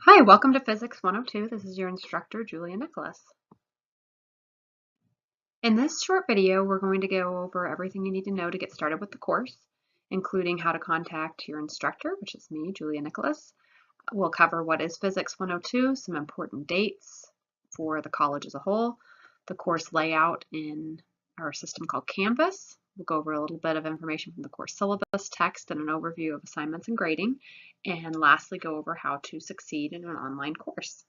Hi, welcome to Physics 102. This is your instructor, Julia Nicholas. In this short video, we're going to go over everything you need to know to get started with the course, including how to contact your instructor, which is me, Julia Nicholas. We'll cover what is Physics 102, some important dates for the college as a whole, the course layout in our system called Canvas. We'll go over a little bit of information from the course syllabus, text, and an overview of assignments and grading. And lastly, go over how to succeed in an online course.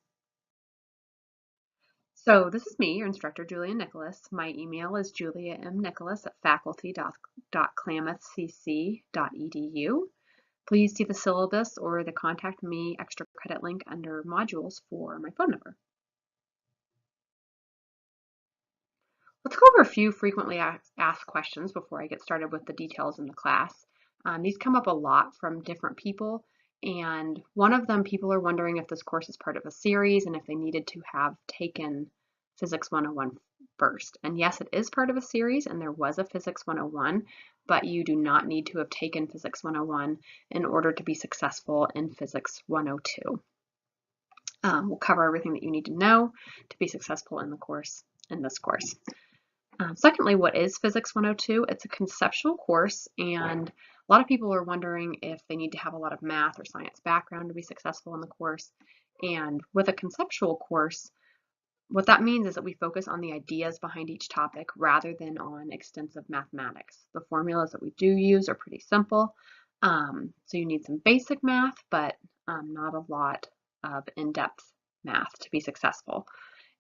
So this is me, your instructor, Julia Nicholas. My email is juliamnicholas@faculty.klamathcc.edu. Please see the syllabus or the Contact Me extra credit link under modules for my phone number. Let's go over a few frequently asked questions before I get started with the details in the class. These come up a lot from different people, and one of them, people are wondering if this course is part of a series and if they needed to have taken Physics 101 first. And yes, it is part of a series, and there was a Physics 101, but you do not need to have taken Physics 101 in order to be successful in Physics 102. We'll cover everything that you need to know to be successful in this course. Secondly, what is Physics 102? It's a conceptual course, and a lot of people are wondering if they need to have a lot of math or science background to be successful in the course. And with a conceptual course, what that means is that we focus on the ideas behind each topic rather than on extensive mathematics. The formulas that we do use are pretty simple, so you need some basic math, but not a lot of in-depth math to be successful.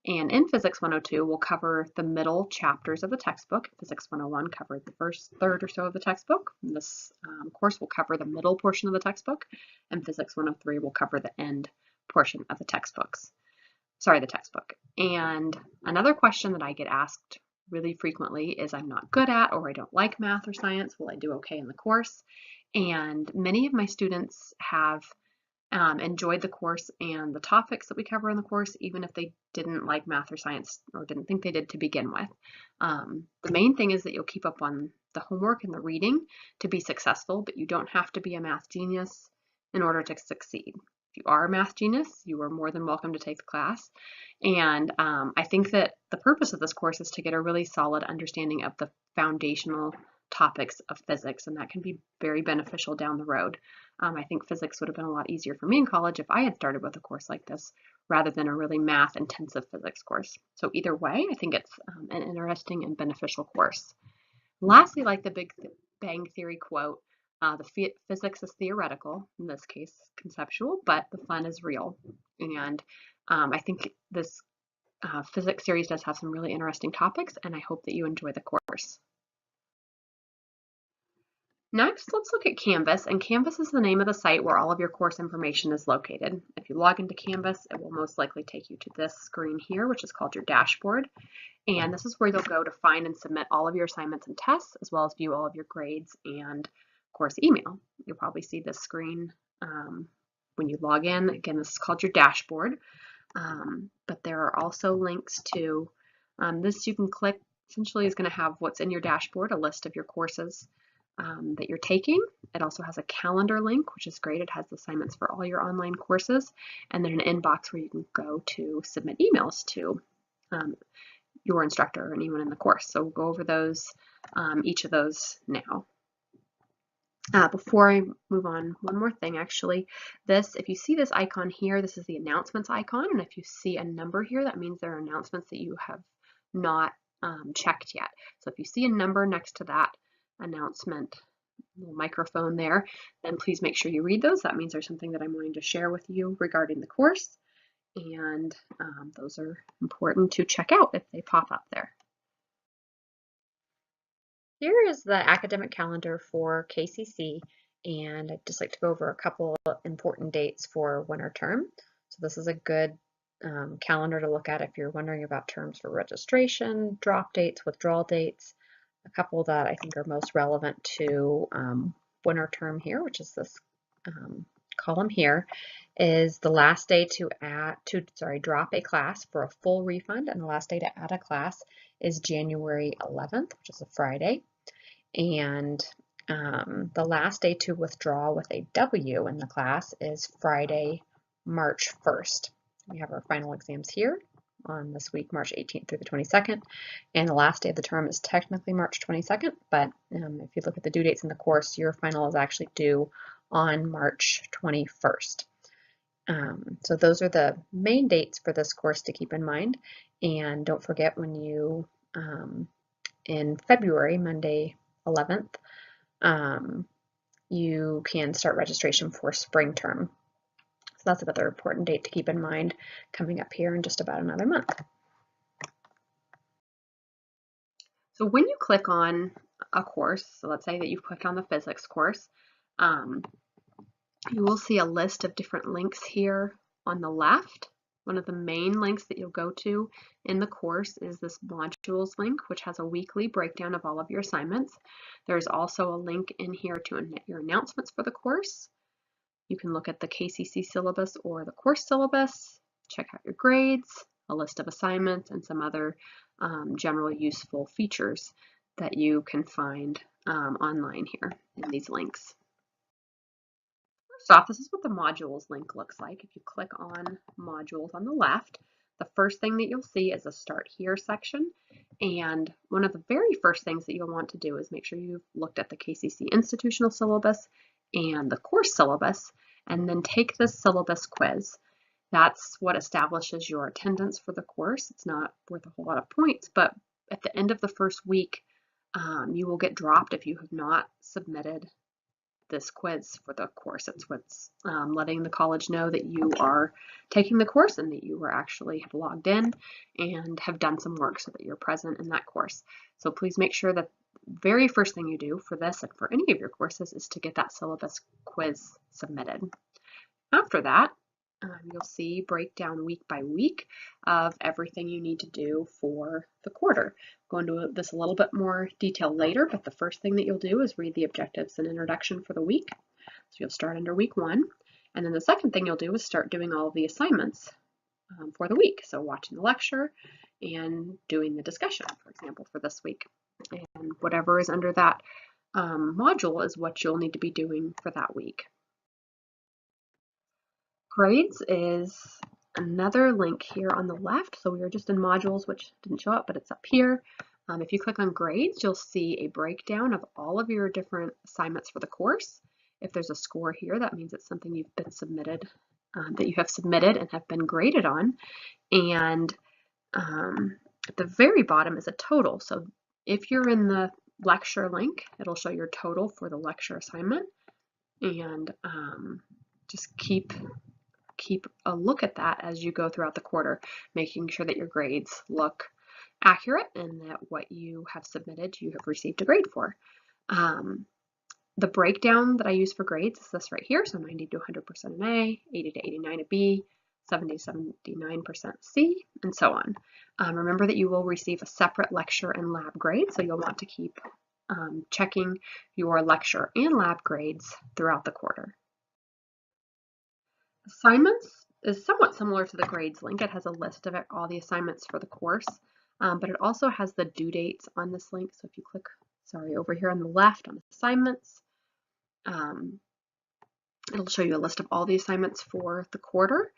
And in Physics 102, we'll cover the middle chapters of the textbook. Physics 101 covered the first third or so of the textbook. This course will cover the middle portion of the textbook, and Physics 103 will cover the end portion of the textbook. And another question that I get asked really frequently is I'm not good at, or I don't like math or science. Will I do okay in the course? And many of my students have enjoyed the course and the topics that we cover in the course, even if they didn't like math or science or didn't think they did to begin with. The main thing is that you'll keep up on the homework and the reading to be successful, but you don't have to be a math genius in order to succeed. If you are a math genius, you are more than welcome to take the class. And I think that the purpose of this course is to get a really solid understanding of the foundational topics of physics, and that can be very beneficial down the road. I think physics would have been a lot easier for me in college if I had started with a course like this rather than a really math-intensive physics course. So either way, I think it's an interesting and beneficial course. Lastly, like the Big Bang Theory quote, the physics is theoretical, in this case conceptual, but the fun is real. And I think this physics series does have some really interesting topics, and I hope that you enjoy the course. Next, let's look at Canvas, and Canvas is the name of the site where all of your course information is located. If you log into Canvas, it will most likely take you to this screen here, which is called your dashboard. And this is where you'll go to find and submit all of your assignments and tests, as well as view all of your grades and course email. You'll probably see this screen when you log in. Again, this is called your dashboard. But there are also links to this you can click. Essentially is going to have what's in your dashboard, a list of your courses that you're taking. It also has a calendar link, which is great. It has assignments for all your online courses, and then an inbox where you can go to submit emails to your instructor or anyone in the course. So we'll go over those, each of those now. Before I move on, one more thing actually. If you see this icon here, this is the announcements icon, and if you see a number here, that means there are announcements that you have not checked yet. So if you see a number next to that announcement, little microphone there, then please make sure you read those. That means there's something that I'm wanting to share with you regarding the course, and those are important to check out if they pop up there. Here is the academic calendar for KCC, and I'd just like to go over a couple of important dates for winter term. So this is a good calendar to look at if you're wondering about terms for registration, drop dates, withdrawal dates. A couple that I think are most relevant to winter term here, which is this column here, is the last day to drop a class for a full refund, and the last day to add a class is January 11th, which is a Friday. And the last day to withdraw with a W in the class is Friday, March 1st. We have our final exams here on this week, March 18th through the 22nd, and the last day of the term is technically March 22nd, but if you look at the due dates in the course, your final is actually due on March 21st. So those are the main dates for this course to keep in mind, and don't forget when you, in February, Monday 11th, you can start registration for spring term. So that's another important date to keep in mind coming up here in just about another month. So when you click on a course, so let's say that you've clicked on the physics course, you will see a list of different links here on the left. One of the main links that you'll go to in the course is this modules link, which has a weekly breakdown of all of your assignments. There's also a link in here to your announcements for the course. You can look at the KCC syllabus or the course syllabus, check out your grades, a list of assignments, and some other general useful features that you can find online here in these links. First off, this is what the modules link looks like. If you click on modules on the left, the first thing that you'll see is a Start Here section. And one of the very first things that you'll want to do is make sure you've looked at the KCC institutional syllabus and the course syllabus, and then take this syllabus quiz. That's what establishes your attendance for the course. It's not worth a whole lot of points, but at the end of the first week, you will get dropped if you have not submitted this quiz for the course. It's what's letting the college know that you are taking the course and that you are actually have logged in and have done some work so that you're present in that course. So please make sure that very first thing you do for this and for any of your courses is to get that syllabus quiz submitted. After that, you'll see breakdown week by week of everything you need to do for the quarter. Go into this a little bit more detail later, but the first thing that you'll do is read the objectives and introduction for the week. So you'll start under week 1, and then the second thing you'll do is start doing all of the assignments for the week. So watching the lecture and doing the discussion, for example, for this week. And whatever is under that module is what you'll need to be doing for that week. Grades is another link here on the left. So we were just in modules, which didn't show up, but it's up here. If you click on grades, you'll see a breakdown of all of your different assignments for the course. If there's a score here, that means it's something you've been submitted, that you have submitted and have been graded on. And at the very bottom is a total. So if you're in the lecture link, it'll show your total for the lecture assignment. And just keep a look at that as you go throughout the quarter, making sure that your grades look accurate and that what you have submitted you have received a grade for. The breakdown that I use for grades is this right here. So 90 to 100% an A, 80 to 89 a B, 70 to 79% C, and so on. Remember that you will receive a separate lecture and lab grade, so you'll want to keep checking your lecture and lab grades throughout the quarter. Assignments is somewhat similar to the grades link. It has a list of all the assignments for the course, but it also has the due dates on this link. So if you click, over here on the left on assignments, it'll show you a list of all the assignments for the quarter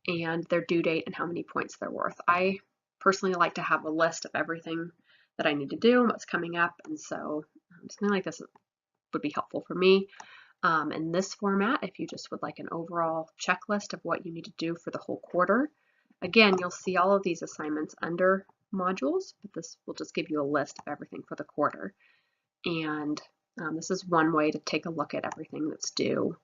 and their due date and how many points they're worth. I personally like to have a list of everything that I need to do and what's coming up, and so something like this would be helpful for me. In this format, if you just would like an overall checklist of what you need to do for the whole quarter, again, you'll see all of these assignments under modules, but this will just give you a list of everything for the quarter. And this is one way to take a look at everything that's due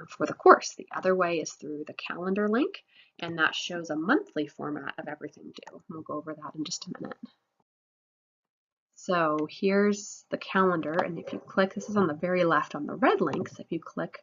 for the course. The other way is through the calendar link, and that shows a monthly format of everything due. We'll go over that in just a minute. So here's the calendar, and if you click, this is on the very left on the red links, if you click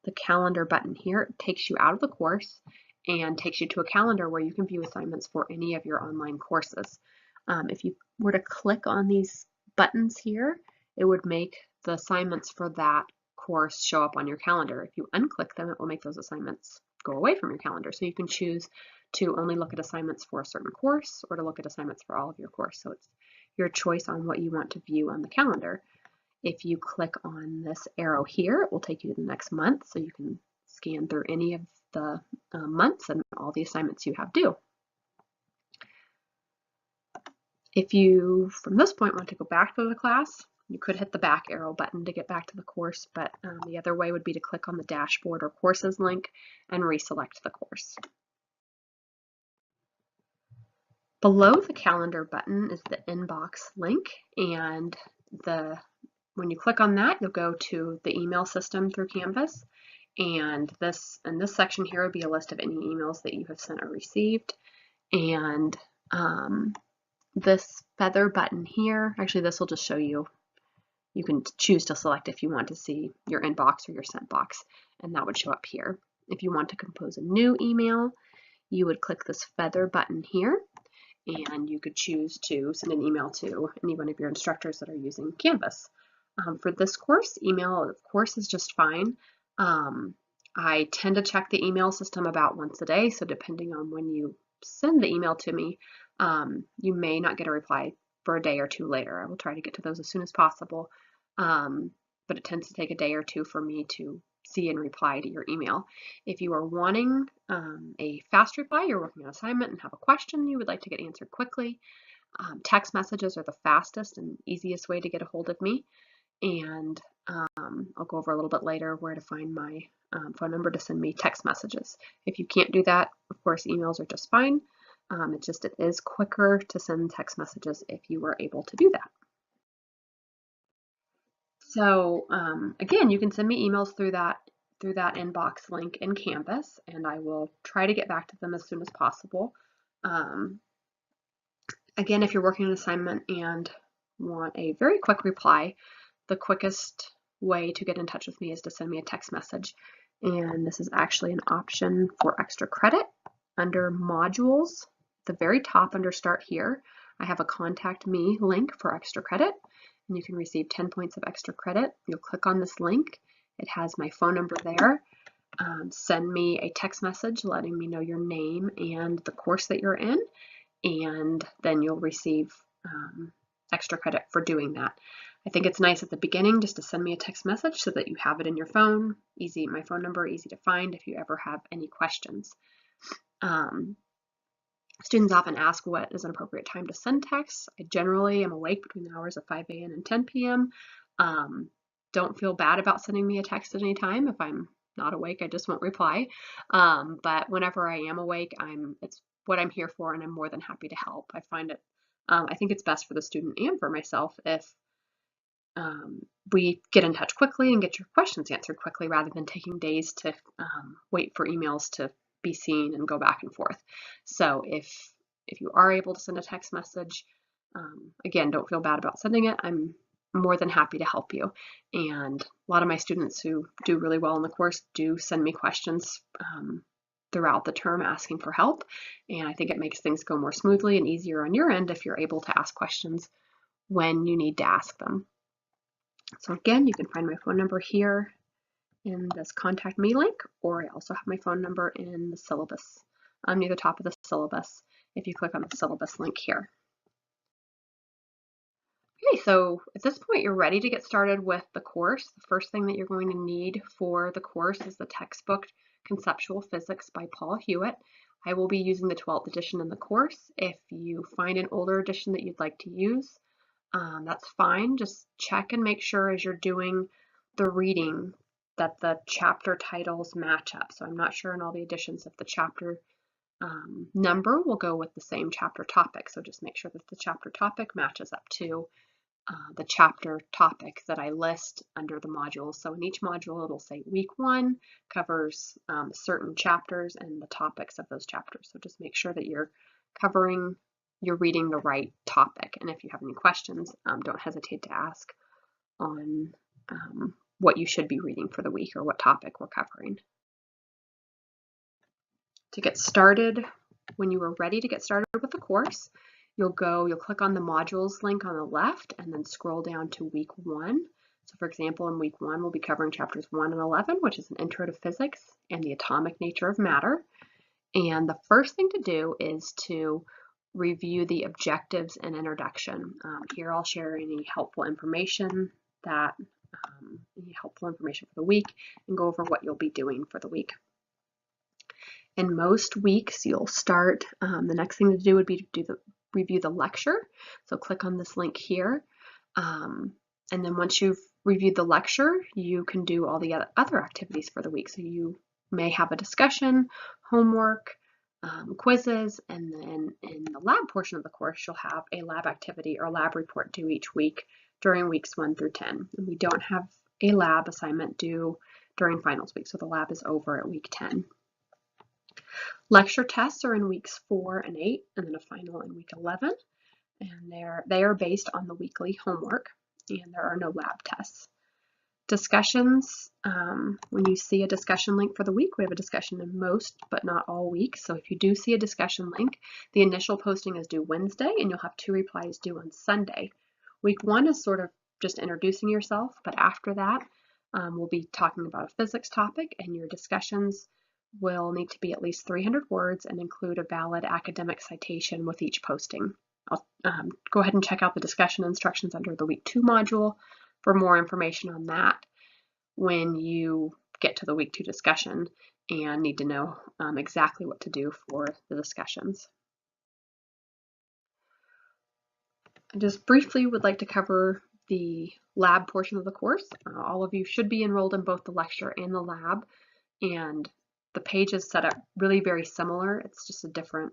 the calendar button here, it takes you out of the course and takes you to a calendar where you can view assignments for any of your online courses. If you were to click on these buttons here, it would make the assignments for that course show up on your calendar. If you unclick them, it will make those assignments go away from your calendar. So you can choose to only look at assignments for a certain course or to look at assignments for all of your course. So it's your choice on what you want to view on the calendar. If you click on this arrow here, it will take you to the next month, so you can scan through any of the months and all the assignments you have due. If you, from this point, want to go back to the class, you could hit the back arrow button to get back to the course, but the other way would be to click on the dashboard or courses link and reselect the course. Below the calendar button is the inbox link, and when you click on that, you'll go to the email system through Canvas, and this section here would be a list of any emails that you have sent or received, and this feather button here, actually this will just show you, you can choose to select if you want to see your inbox or your sent box, and that would show up here. If you want to compose a new email, you would click this feather button here, and you could choose to send an email to any one of your instructors that are using Canvas. For this course, email of course is just fine. I tend to check the email system about once a day, so depending on when you send the email to me, you may not get a reply for a day or two later. I will try to get to those as soon as possible, but it tends to take a day or two for me to see and reply to your email. If you are wanting a fast reply, you're working on an assignment and have a question you would like to get answered quickly, text messages are the fastest and easiest way to get a hold of me, and I'll go over a little bit later where to find my phone number to send me text messages. If you can't do that, of course, emails are just fine. It is quicker to send text messages if you were able to do that. So again, you can send me emails through that inbox link in Canvas, and I will try to get back to them as soon as possible. Again, if you're working an assignment and want a very quick reply, the quickest way to get in touch with me is to send me a text message. And this is actually an option for extra credit. Under modules, the very top under Start Here, I have a Contact Me link for extra credit, and you can receive 10 points of extra credit. You'll click on this link. It has my phone number there. Send me a text message letting me know your name and the course that you're in, and then you'll receive extra credit for doing that. I think it's nice at the beginning just to send me a text message so that you have it in your phone. Easy, my phone number, easy to find if you ever have any questions. Students often ask what is an appropriate time to send texts. I generally am awake between the hours of 5 a.m. and 10 p.m. Don't feel bad about sending me a text at any time. If I'm not awake, I just won't reply. But whenever I am awake, it's what I'm here for, and I'm more than happy to help. I think it's best for the student and for myself if we get in touch quickly and get your questions answered quickly rather than taking days to wait for emails to be seen and go back and forth. So if you are able to send a text message, again, don't feel bad about sending it. I'm more than happy to help you. And a lot of my students who do really well in the course do send me questions throughout the term asking for help. And I think it makes things go more smoothly and easier on your end if you're able to ask questions when you need to ask them. So again, you can find my phone number here in this Contact Me link, or I also have my phone number in the syllabus, near the top of the syllabus, if you click on the syllabus link here. Okay, so at this point you're ready to get started with the course. The first thing that you're going to need for the course is the textbook Conceptual Physics by Paul Hewitt. I will be using the 12th edition in the course. If you find an older edition that you'd like to use, that's fine. Just check and make sure as you're doing the reading that the chapter titles match up. So I'm not sure in all the editions if the chapter number will go with the same chapter topic. So just make sure that the chapter topic matches up to the chapter topic that I list under the modules. So in each module, it'll say week 1 covers certain chapters and the topics of those chapters. So just make sure that you're reading the right topic. And if you have any questions, don't hesitate to ask on what you should be reading for the week or what topic we're covering. To get started, when you are ready to get started with the course, you'll click on the modules link on the left and then scroll down to week 1. So for example, in week 1, we'll be covering chapters 1 and 11, which is an intro to physics and the atomic nature of matter. And the first thing to do is to review the objectives and introduction. Here I'll share any helpful information for the week and go over what you'll be doing for the week. In most weeks, you'll start, the next thing to do would be to review the lecture. So click on this link here. And then once you've reviewed the lecture, you can do all the other activities for the week. So you may have a discussion, homework, quizzes, and then in the lab portion of the course, you'll have a lab activity or lab report due each week during weeks 1 through 10. And we don't have a lab assignment due during finals week, so the lab is over at week 10. Lecture tests are in weeks 4 and 8, and then a final in week 11, and they are based on the weekly homework, and there are no lab tests. Discussions, when you see a discussion link for the week, we have a discussion in most but not all weeks. So if you do see a discussion link, the initial posting is due Wednesday, and you'll have 2 replies due on Sunday. Week 1 is sort of just introducing yourself, but after that, we'll be talking about a physics topic, and your discussions will need to be at least 300 words and include a valid academic citation with each posting. I'll go ahead and check out the discussion instructions under the week 2 module for more information on that when you get to the week 2 discussion and need to know exactly what to do for the discussions. I just briefly would like to cover the lab portion of the course. All of you should be enrolled in both the lecture and the lab, and the page is set up really very similar. It's just a different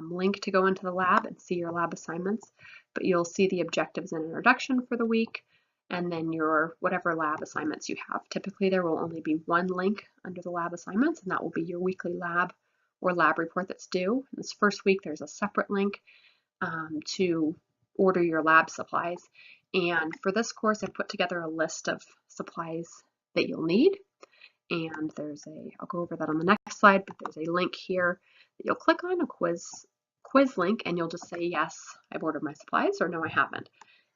link to go into the lab and see your lab assignments, but you'll see the objectives and introduction for the week, and then your whatever lab assignments you have. Typically there will only be one link under the lab assignments, and that will be your weekly lab or lab report that's due. In this first week there's a separate link to order your lab supplies, and for this course I've put together a list of supplies that you'll need. And I'll go over that on the next slide, but there's a link here that you'll click on, a quiz link, and you'll just say, yes, I've ordered my supplies, or no, I haven't.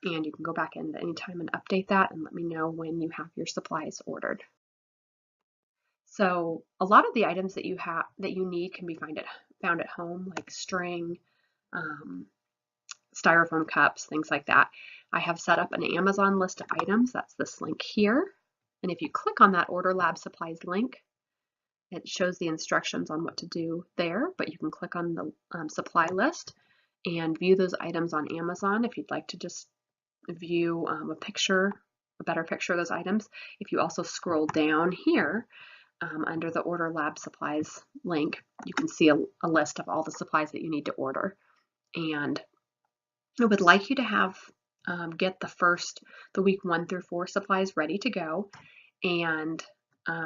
And you can go back in at any time and update that and let me know when you have your supplies ordered. So a lot of the items that you need can be found at home, like string, styrofoam cups, things like that. I have set up an Amazon list of items. That's this link here. And if you click on that Order Lab Supplies link, it shows the instructions on what to do there, but you can click on the supply list and view those items on Amazon if you'd like to just view a better picture of those items. If you also scroll down here under the Order Lab Supplies link, you can see a list of all the supplies that you need to order. And I would like you to have get the week 1 through 4 supplies ready to go, and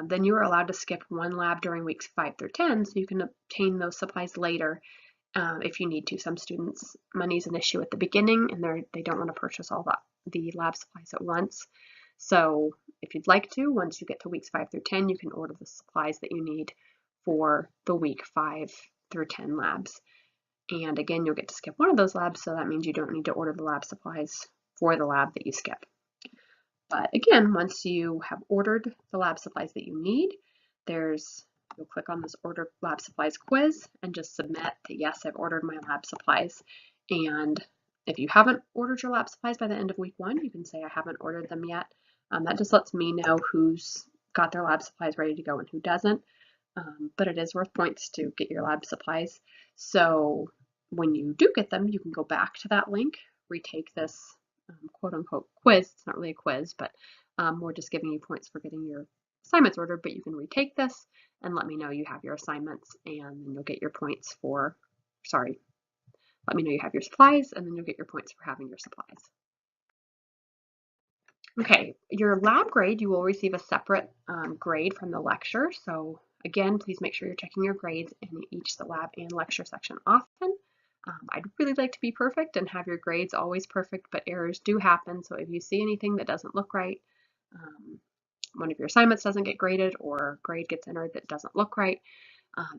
then you are allowed to skip one lab during weeks 5 through 10, so you can obtain those supplies later if you need to. Some students, money's an issue at the beginning, and they don't want to purchase all the lab supplies at once. So if you'd like to, once you get to weeks 5 through 10, you can order the supplies that you need for the week 5 through 10 labs. And again, you'll get to skip one of those labs, so that means you don't need to order the lab supplies for the lab that you skip. But again, once you have ordered the lab supplies that you need, you'll click on this Order Lab Supplies quiz and just submit that, yes, I've ordered my lab supplies. And if you haven't ordered your lab supplies by the end of week 1, you can say, I haven't ordered them yet. That just lets me know who's got their lab supplies ready to go and who doesn't. But it is worth points to get your lab supplies. So when you do get them, you can go back to that link, retake this quote-unquote quiz. It's not really a quiz, but we're just giving you points for getting your assignments ordered, but you can retake this and let me know you have your assignments, and then you'll get your points let me know you have your supplies, and then you'll get your points for having your supplies. Okay, your lab grade, you will receive a separate grade from the lecture. So again, please make sure you're checking your grades in each the lab and lecture section often. I'd really like to be perfect and have your grades always perfect, but errors do happen. So if you see anything that doesn't look right, one of your assignments doesn't get graded or grade gets entered that doesn't look right,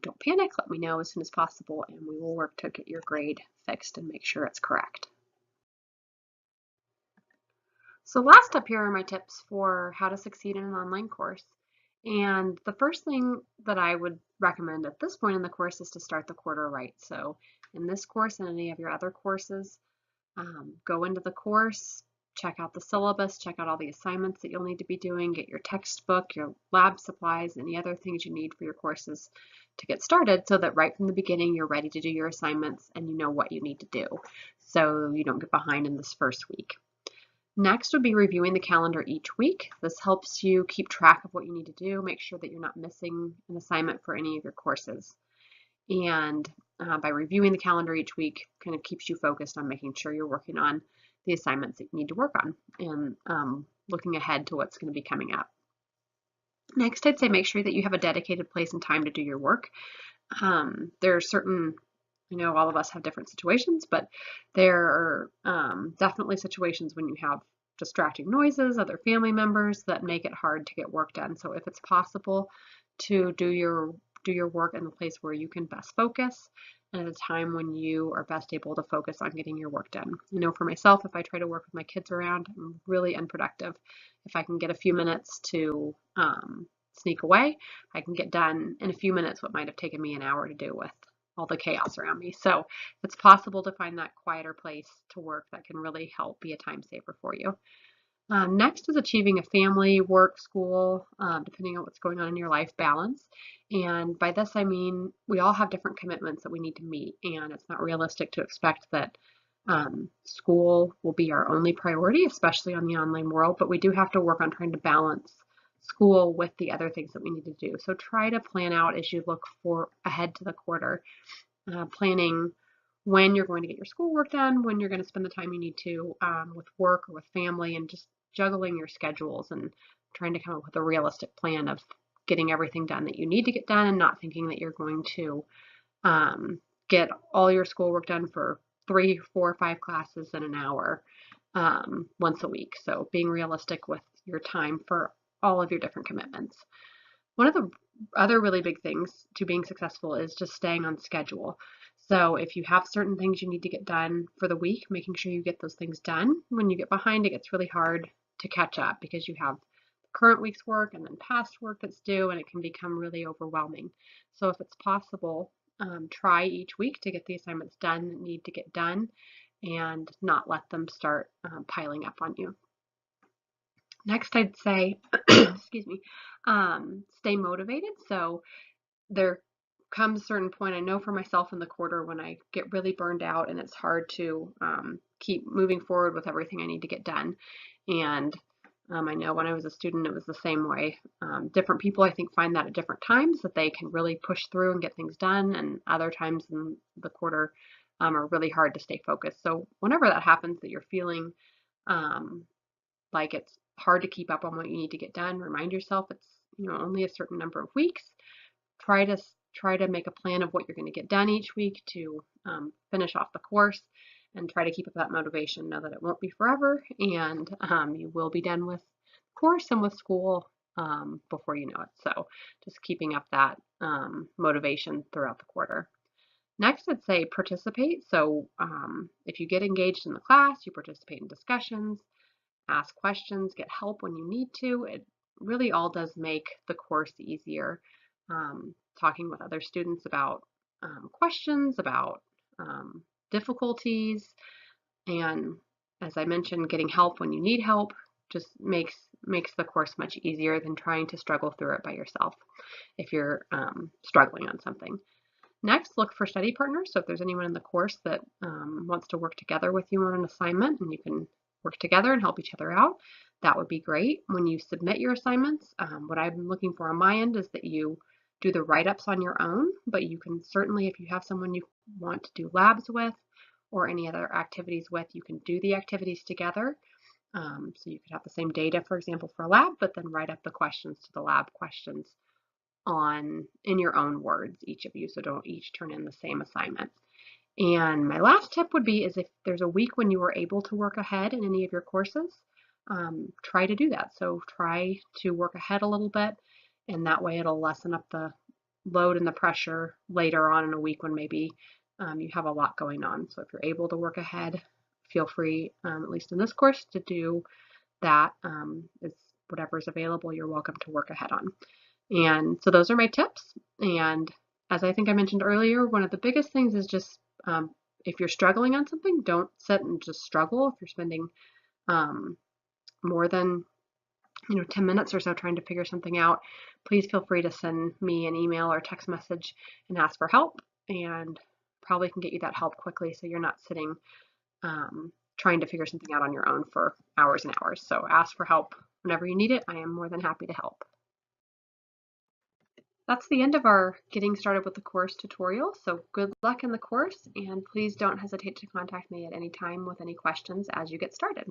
don't panic. Let me know as soon as possible, and we will work to get your grade fixed and make sure it's correct. So last up here are my tips for how to succeed in an online course. And the first thing that I would recommend at this point in the course is to start the quarter right. So in this course and any of your other courses, go into the course, check out the syllabus, check out all the assignments that you'll need to be doing, get your textbook, your lab supplies, any other things you need for your courses to get started so that right from the beginning you're ready to do your assignments and you know what you need to do so you don't get behind in this first week. Next would be reviewing the calendar each week. This helps you keep track of what you need to do, make sure that you're not missing an assignment for any of your courses. And by reviewing the calendar each week, kind of keeps you focused on making sure you're working on the assignments that you need to work on and looking ahead to what's going to be coming up. Next, I'd say make sure that you have a dedicated place and time to do your work. There are certain, I know all of us have different situations, but there are definitely situations when you have distracting noises, other family members that make it hard to get work done. So if it's possible to do your work in the place where you can best focus and at a time when you are best able to focus on getting your work done. You know, for myself, if I try to work with my kids around, I'm really unproductive. If I can get a few minutes to sneak away, I can get done in a few minutes what might have taken me an hour to do with all the chaos around me. So if it's possible to find that quieter place to work, that can really help be a time saver for you. Next is achieving a family, work, school, depending on what's going on in your life, balance. And by this, I mean we all have different commitments that we need to meet, and it's not realistic to expect that school will be our only priority, especially on the online world, but we do have to work on trying to balance school with the other things that we need to do. So try to plan out as you look for ahead to the quarter, planning when you're going to get your schoolwork done, when you're going to spend the time you need to with work or with family, and just juggling your schedules and trying to come up with a realistic plan of getting everything done that you need to get done and not thinking that you're going to get all your schoolwork done for 3, 4, 5 classes in an hour once a week. So being realistic with your time for all of your different commitments. One of the other really big things to being successful is just staying on schedule. So if you have certain things you need to get done for the week, making sure you get those things done. When you get behind, it gets really hard to catch up because you have current week's work and then past work that's due, and it can become really overwhelming. So if it's possible, try each week to get the assignments done that need to get done and not let them start piling up on you. Next, I'd say, excuse me, stay motivated. So there comes a certain point, I know for myself in the quarter when I get really burned out and it's hard to keep moving forward with everything I need to get done. And I know when I was a student, it was the same way. Different people, I think, find that at different times that they can really push through and get things done, and other times in the quarter are really hard to stay focused. So whenever that happens, that you're feeling like it's hard to keep up on what you need to get done, remind yourself it's only a certain number of weeks. Try to make a plan of what you're going to get done each week to finish off the course, and try to keep up that motivation. Know that it won't be forever, and you will be done with course and with school before you know it. So just keeping up that motivation throughout the quarter. Next, I'd say participate. So if you get engaged in the class, you participate in discussions, ask questions, get help when you need to. It really all does make the course easier. Talking with other students about questions, about difficulties, and as I mentioned, getting help when you need help just makes the course much easier than trying to struggle through it by yourself if you're struggling on something. Next, look for study partners. So if there's anyone in the course that wants to work together with you on an assignment and you can work together and help each other out, that would be great. When you submit your assignments, what I'm looking for on my end is that you do the write-ups on your own, but you can certainly, if you have someone you want to do labs with or any other activities with, you can do the activities together. So you could have the same data, for example, for a lab, but then write up the questions to the lab questions in your own words, each of you, so don't each turn in the same assignment. And my last tip would be is if there's a week when you were able to work ahead in any of your courses, try to do that. So try to work ahead a little bit, and that way it'll lessen up the load and the pressure later on in a week when maybe you have a lot going on. So if you're able to work ahead, feel free, at least in this course, to do that. It's whatever's available, you're welcome to work ahead on. And so those are my tips. And as I think I mentioned earlier, one of the biggest things is just if you're struggling on something, don't sit and just struggle. If you're spending more than 10 minutes or so trying to figure something out, please feel free to send me an email or text message and ask for help, and probably can get you that help quickly so you're not sitting trying to figure something out on your own for hours and hours. So ask for help whenever you need it. I am more than happy to help. That's the end of our getting started with the course tutorial. So good luck in the course, and please don't hesitate to contact me at any time with any questions as you get started.